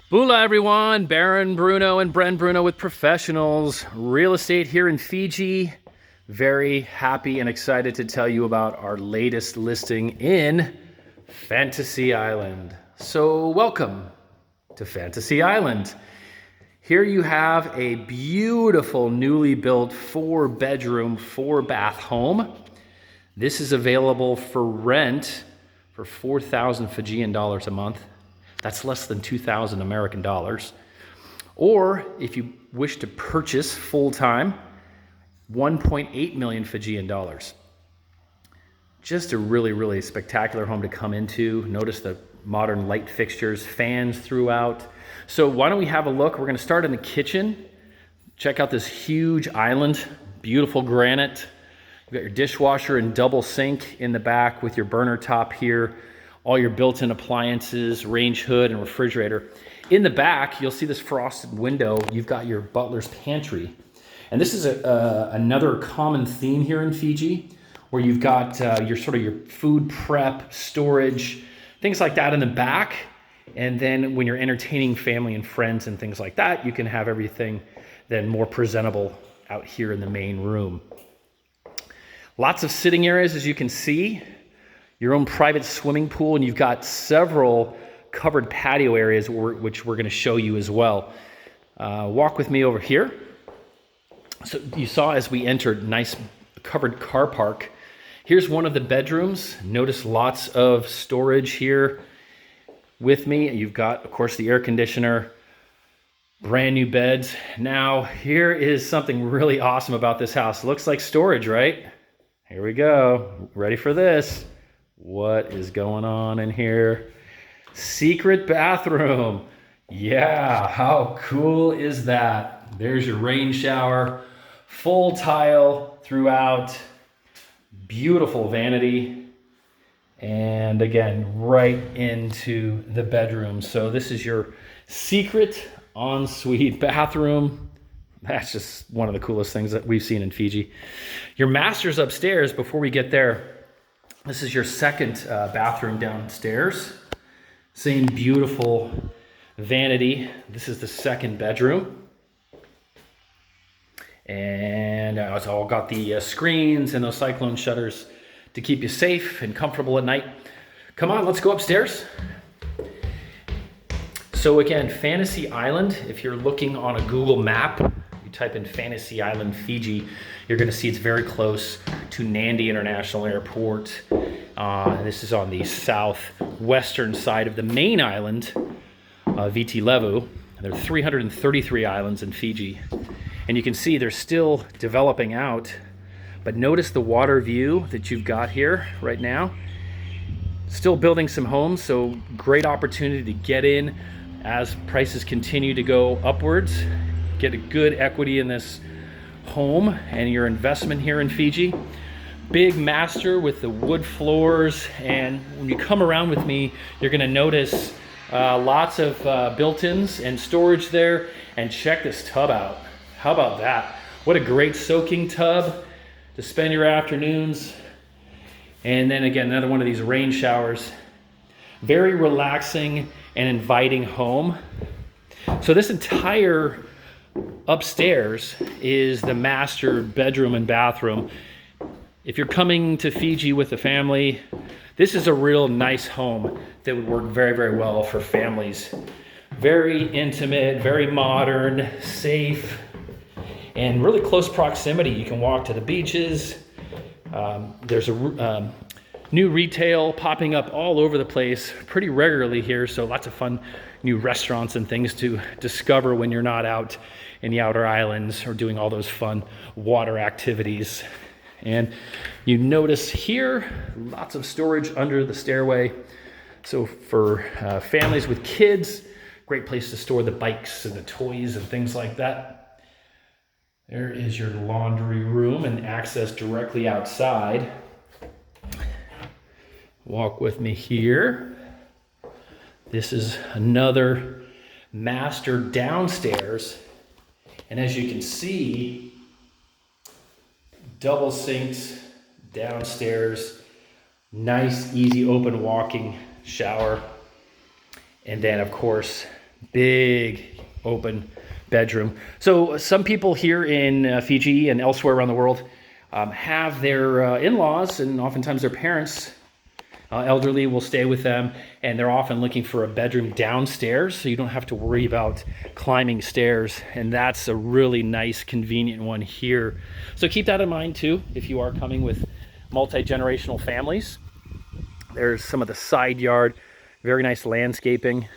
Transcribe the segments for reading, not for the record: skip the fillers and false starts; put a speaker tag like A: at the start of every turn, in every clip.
A: Bula everyone, Baron Bruno and Bren Bruno with Professionals Real Estate here in Fiji. Very happy and excited to tell you about our latest listing in Fantasy Island. So welcome to Fantasy Island. Here you have a beautiful newly built 4-bedroom, 4-bath home. This is available for rent for 4,000 Fijian dollars a month. That's less than 2,000 American dollars. Or if you wish to purchase full-time, 1.8 million Fijian dollars. Just a really, really spectacular home to come into. Notice the modern light fixtures, fans throughout. So why don't we have a look? We're gonna start in the kitchen. Check out this huge island, beautiful granite. You've got your dishwasher and double sink in the back with your burner top here. All your built-in appliances, range hood, and refrigerator. In the back, you'll see this frosted window. You've got your butler's pantry. And this is another common theme here in Fiji, where you've got your food prep, storage, things like that in the back. And then when you're entertaining family and friends and things like that, you can have everything then more presentable out here in the main room. Lots of sitting areas, as you can see. Your own private swimming pool, and you've got several covered patio areas which we're going to show you as well. Walk with me over here. So you saw as we entered, nice covered car park. Here's one of the bedrooms. Notice lots of storage here with me. You've got, of course, the air conditioner, brand new beds. Now, here is something really awesome about this house. Looks like storage, right? Here we go. Ready for this? What is going on in here? Secret bathroom. Yeah, how cool is that? There's your rain shower, full tile throughout, beautiful vanity, and again, right into the bedroom. So this is your secret ensuite bathroom. That's just one of the coolest things that we've seen in Fiji. Your master's upstairs. Before we get there, this is your second bathroom downstairs. Same beautiful vanity. This is the second bedroom. And it's all got the screens and those cyclone shutters to keep you safe and comfortable at night. Come on, let's go upstairs. So again, Fantasy Island, if you're looking on a Google map, you type in Fantasy Island, Fiji, you're gonna see it's very close to Nandi International Airport. This is on the southwestern side of the main island, Viti Levu. There are 333 islands in Fiji. And you can see they're still developing out, but notice the water view that you've got here right now. Still building some homes, so great opportunity to get in as prices continue to go upwards. Get a good equity in this home and your investment here in Fiji. Big master with the wood floors, and when you come around with me, you're gonna notice lots of built-ins and storage there. And check this tub out. How about that? What a great soaking tub to spend your afternoons. And then again, another one of these rain showers. Very relaxing and inviting home. So this entire upstairs is the master bedroom and bathroom. If you're coming to Fiji with a family, this is a real nice home that would work very, very well for families. Very intimate, very modern, safe, and really close proximity. You can walk to the beaches. There's a new retail popping up all over the place pretty regularly here, so lots of fun new restaurants and things to discover when you're not out in the outer islands or doing all those fun water activities. And you notice here, lots of storage under the stairway. So for families with kids, great place to store the bikes and the toys and things like that. There is your laundry room and access directly outside. Walk with me here. This is another master downstairs. And as you can see, double sinks downstairs, nice, easy, open walking shower. And then, of course, Big open bedroom. So some people here in Fiji and elsewhere around the world have their in-laws and oftentimes their parents, elderly, will stay with them, and they're often looking for a bedroom downstairs so you don't have to worry about climbing stairs, and that's a really nice, convenient one here. So keep that in mind too if you are coming with multi-generational families. There's some of the side yard, very nice landscaping.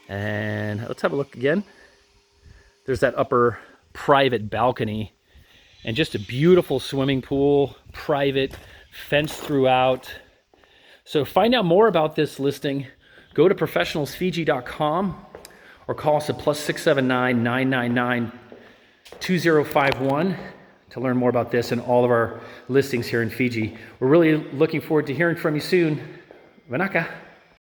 A: And let's have a look again. There's that upper private balcony and just a beautiful swimming pool, private, fenced throughout. So find out more about this listing. Go to professionalsfiji.com or call us at +679-999-2051 to learn more about this and all of our listings here in Fiji. We're really looking forward to hearing from you soon. Vanaka.